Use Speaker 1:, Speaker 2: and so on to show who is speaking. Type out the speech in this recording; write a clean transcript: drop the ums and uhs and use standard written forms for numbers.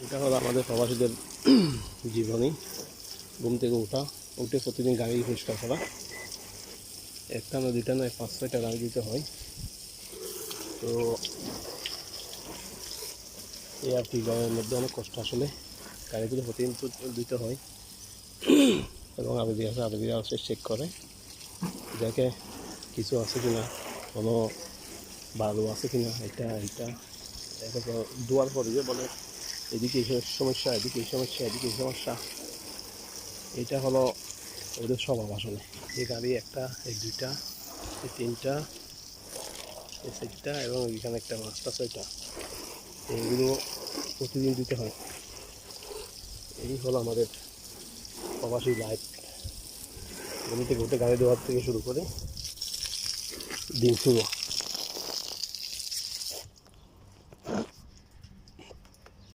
Speaker 1: এটা হলো আমাদের প্রবাসীদের জীবনী। ঘুম থেকে উঠে প্রতিদিন গাড়ি পরিষ্কার করা, একটা না দুইটা নয় 5-6টা গাড়ি দিতে হয়। তো এই আর কি, গরমের মধ্যে অনেক কষ্ট আসলে, গাড়িগুলো প্রতিদিন দিতে হয়। এবং আবেদীরা আসে চেক করে, দেখে কিছু আছে কিনা, কোনো বালু আছে কিনা, এটা দোয়ার পরে যে বলে এদিকে এই সমস্যা, এদিকে এই সমস্যা, এদিকে এই সমস্যা। এটা হলো ওদের স্বভাব আসলে। এই গাড়ি একটা, এই দুইটা, এই তিনটা, এই চারটা এবং এখানে একটা 5টা 6টা, এইগুলো প্রতিদিন দিতে হয়। এই হলো আমাদের প্রবাসী লাইফ। ঘুম থেকে উঠে গাড়ি দেওয়ার থেকে শুরু করে দিন শুরু।